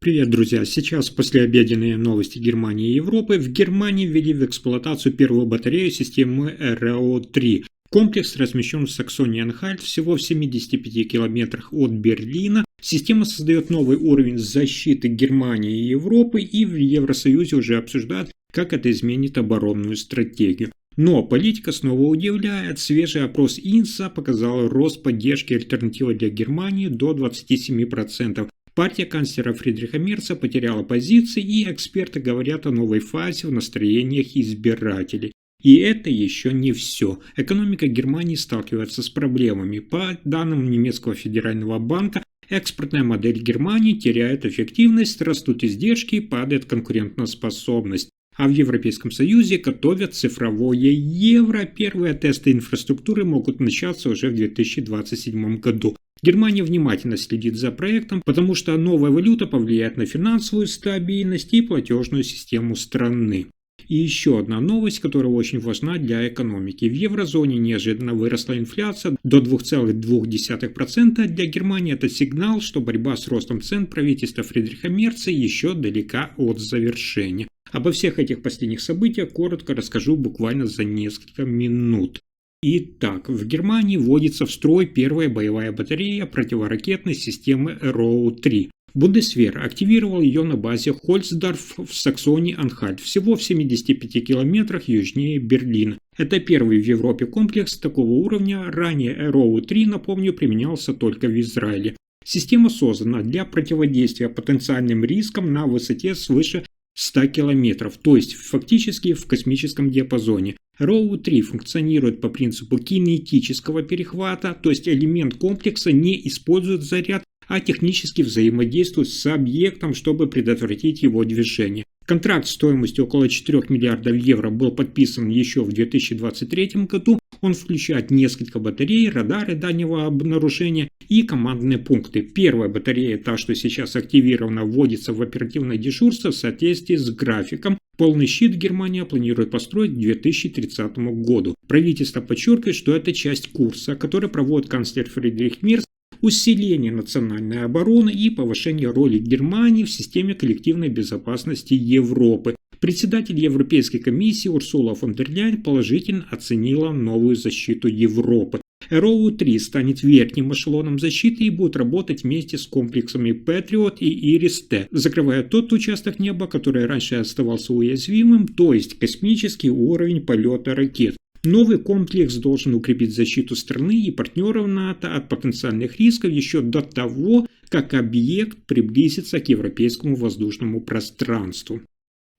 Привет, друзья! Сейчас послеобеденные новости Германии и Европы. В Германии ввели в эксплуатацию первую батарею системы РО-3. Комплекс размещен в Саксонии-Анхальт, всего в 75 километрах от Берлина. Система создает новый уровень защиты Германии и Европы, и в Евросоюзе уже обсуждают, как это изменит оборонную стратегию. Но политика снова удивляет. Свежий опрос ИНСА показал рост поддержки альтернативы для Германии до 27%. Партия канцлера Фридриха Мерца потеряла позиции, и эксперты говорят о новой фазе в настроениях избирателей. И это еще не все. Экономика Германии сталкивается с проблемами. По данным немецкого федерального банка, экспортная модель Германии теряет эффективность, растут издержки и падает конкурентоспособность. А в Европейском Союзе готовят цифровое евро. Первые тесты инфраструктуры могут начаться уже в 2027 году. Германия внимательно следит за проектом, потому что новая валюта повлияет на финансовую стабильность и платежную систему страны. И еще одна новость, которая очень важна для экономики. В еврозоне неожиданно выросла инфляция до 2,2%. Для Германии это сигнал, что борьба с ростом цен правительства Фридриха Мерца еще далека от завершения. Обо всех этих последних событиях коротко расскажу буквально за несколько минут. Итак, в Германии вводится в строй первая боевая батарея противоракетной системы РО-3. Бундесвер активировал ее на базе Хольцдорф в Саксонии-Анхальт, всего в 75 километрах южнее Берлина. Это первый в Европе комплекс такого уровня. Ранее РО-3, напомню, применялся только в Израиле. Система создана для противодействия потенциальным рискам на высоте свыше 100 километров, то есть фактически в космическом диапазоне. РО-3 функционирует по принципу кинетического перехвата, то есть элемент комплекса не использует заряд, а технически взаимодействует с объектом, чтобы предотвратить его движение. Контракт стоимостью около 4 миллиардов евро был подписан еще в 2023 году. Он включает несколько батарей, радары дальнего обнаружения и командные пункты. Первая батарея, та, что сейчас активирована, вводится в оперативное дежурство в соответствии с графиком. Полный щит Германия планирует построить к 2030 году. Правительство подчеркивает, что это часть курса, который проводит канцлер Фридрих Мерц, усиление национальной обороны и повышение роли Германии в системе коллективной безопасности Европы. Председатель Европейской комиссии Урсула фон дер Ляйен положительно оценила новую защиту Европы. РО-3 станет верхним эшелоном защиты и будет работать вместе с комплексами Patriot и Iris-T, закрывая тот участок неба, который раньше оставался уязвимым, то есть космический уровень полета ракет. Новый комплекс должен укрепить защиту страны и партнеров НАТО от потенциальных рисков еще до того, как объект приблизится к европейскому воздушному пространству.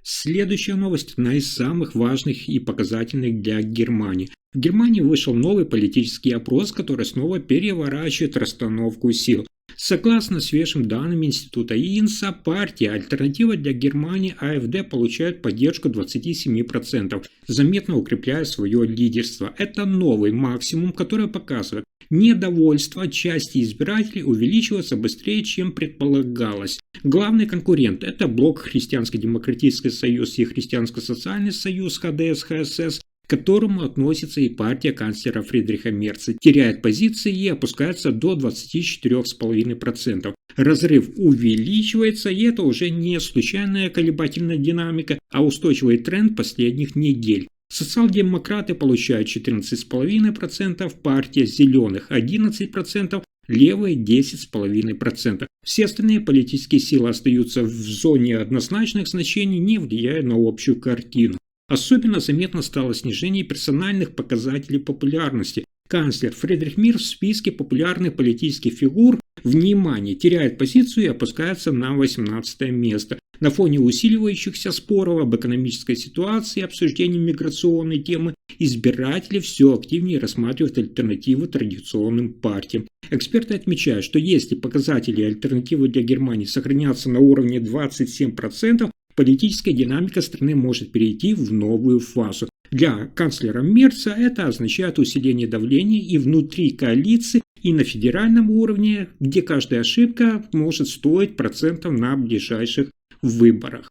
Следующая новость – одна из самых важных и показательных для Германии. В Германии вышел новый политический опрос, который снова переворачивает расстановку сил. Согласно свежим данным института ИНСА, партия «Альтернатива для Германии» АФД получает поддержку 27%, заметно укрепляя свое лидерство. Это новый максимум, который показывает, недовольство части избирателей увеличивается быстрее, чем предполагалось. Главный конкурент – это блок Христианско-демократический союз и Христианско-социальный союз ХДС-ХСС, к которому относится и партия канцлера Фридриха Мерца, теряет позиции и опускается до 24,5%. Разрыв увеличивается, и это уже не случайная колебательная динамика, а устойчивый тренд последних недель. Социал-демократы получают 14,5%, партия зеленых 11%, левые 10,5%. Все остальные политические силы остаются в зоне однозначных значений, не влияя на общую картину. Особенно заметно стало снижение персональных показателей популярности. Канцлер Фридрих Мерц в списке популярных политических фигур, внимание, теряет позицию и опускается на 18 место. На фоне усиливающихся споров об экономической ситуации и обсуждения миграционной темы избиратели все активнее рассматривают альтернативы традиционным партиям. Эксперты отмечают, что если показатели альтернативы для Германии сохранятся на уровне 27%, политическая динамика страны может перейти в новую фазу. Для канцлера Мерца это означает усиление давления и внутри коалиции, и на федеральном уровне, где каждая ошибка может стоить процентов на ближайших выборах.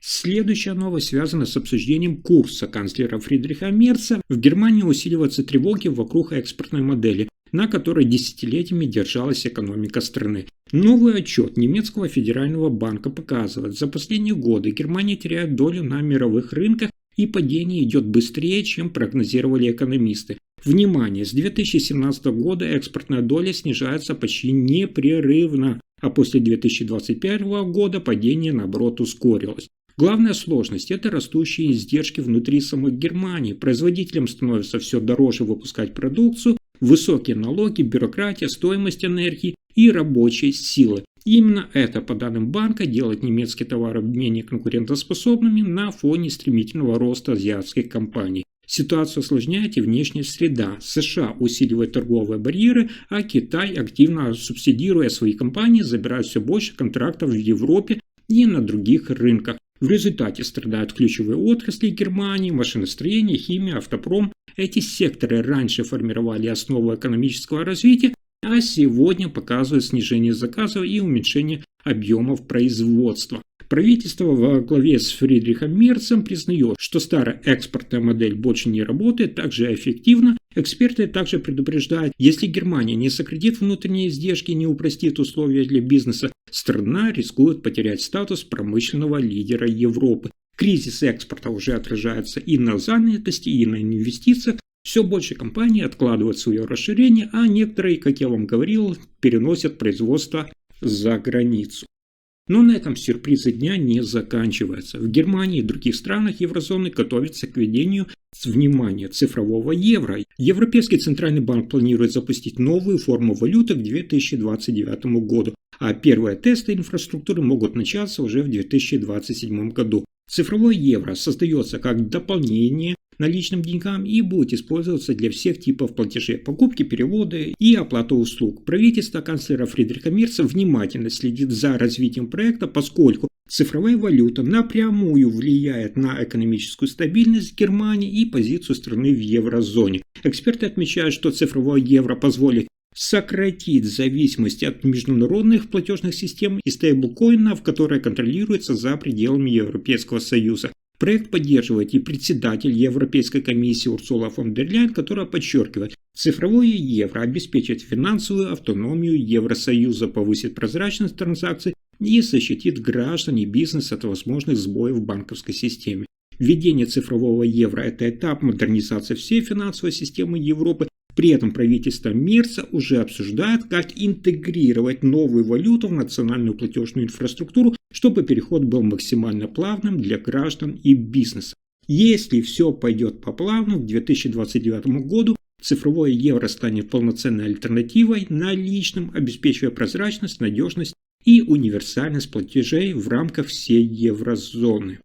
Следующая новость связана с обсуждением курса канцлера Фридриха Мерца. В Германии усиливаются тревоги вокруг экспортной модели. на которой десятилетиями держалась экономика страны. Новый отчет немецкого федерального банка показывает, за последние годы Германия теряет долю на мировых рынках и падение идет быстрее, чем прогнозировали экономисты. Внимание, с 2017 года экспортная доля снижается почти непрерывно, а после 2021 года падение наоборот ускорилось. Главная сложность – это растущие издержки внутри самой Германии. Производителям становится все дороже выпускать продукцию, высокие налоги, бюрократия, стоимость энергии и рабочей силы. Именно это, по данным банка, делает немецкие товары менее конкурентоспособными на фоне стремительного роста азиатских компаний. Ситуацию осложняет и внешняя среда. США усиливает торговые барьеры, а Китай, активно субсидируя свои компании, забирает все больше контрактов в Европе и на других рынках. В результате страдают ключевые отрасли Германии: машиностроение, химия, автопром. Эти секторы раньше формировали основу экономического развития, а сегодня показывают снижение заказов и уменьшение объемов производства. Правительство во главе с Фридрихом Мерцем признает, что старая экспортная модель больше не работает так же эффективно. Эксперты также предупреждают, если Германия не сократит внутренние издержки и не упростит условия для бизнеса, страна рискует потерять статус промышленного лидера Европы. Кризис экспорта уже отражается и на занятости, и на инвестициях. Все больше компаний откладывают свое расширение, а некоторые, как я вам говорил, переносят производство за границу. Но на этом сюрпризы дня не заканчиваются. В Германии и других странах еврозоны готовятся к введению, внимание, цифрового евро. Европейский центральный банк планирует запустить новую форму валюты к 2029 году, а первые тесты инфраструктуры могут начаться уже в 2027 году. Цифровой евро создается как дополнение наличным деньгам и будет использоваться для всех типов платежей, покупки, переводы и оплаты услуг. Правительство канцлера Фридриха Мерца внимательно следит за развитием проекта, поскольку цифровая валюта напрямую влияет на экономическую стабильность Германии и позицию страны в еврозоне. Эксперты отмечают, что цифровое евро позволит сократить зависимость от международных платежных систем и стейблкоинов, которые контролируются за пределами Европейского Союза. Проект поддерживает и председатель Европейской комиссии Урсула фон дер Ляйен, которая подчеркивает, цифровое евро обеспечит финансовую автономию Евросоюза, повысит прозрачность транзакций и защитит граждан и бизнес от возможных сбоев в банковской системе. Введение цифрового евро – это этап модернизации всей финансовой системы Европы. При этом правительство Мерца уже обсуждает, как интегрировать новую валюту в национальную платежную инфраструктуру, чтобы переход был максимально плавным для граждан и бизнеса. Если все пойдет по плану, к 2029 году цифровое евро станет полноценной альтернативой наличным, обеспечивая прозрачность, надежность и универсальность платежей в рамках всей еврозоны.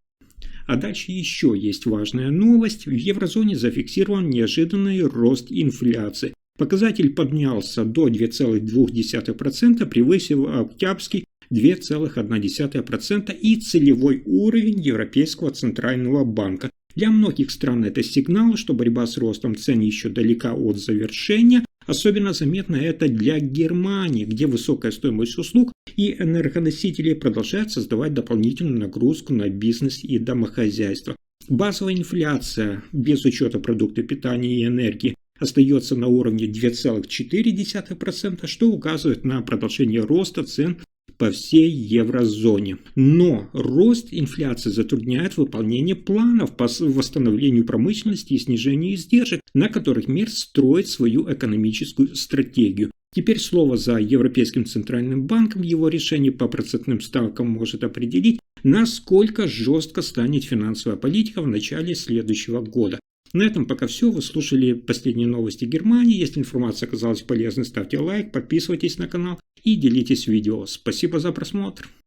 А дальше еще есть важная новость. В еврозоне зафиксирован неожиданный рост инфляции. Показатель поднялся до 2,2%, превысив октябрьский 2,1% и целевой уровень Европейского центрального банка. Для многих стран это сигнал, что борьба с ростом цен еще далека от завершения. Особенно заметно это для Германии, где высокая стоимость услуг и энергоносителей продолжает создавать дополнительную нагрузку на бизнес и домохозяйство. Базовая инфляция без учета продуктов питания и энергии остается на уровне 2,4%, что указывает на продолжение роста цен по всей еврозоне. Но рост инфляции затрудняет выполнение планов по восстановлению промышленности и снижению издержек, на которых мир строит свою экономическую стратегию. Теперь слово за Европейским центральным банком. Его решение по процентным ставкам может определить, насколько жестко станет финансовая политика в начале следующего года. На этом пока все. Вы слушали последние новости Германии. Если информация оказалась полезной, ставьте лайк, подписывайтесь на канал и делитесь видео. Спасибо за просмотр.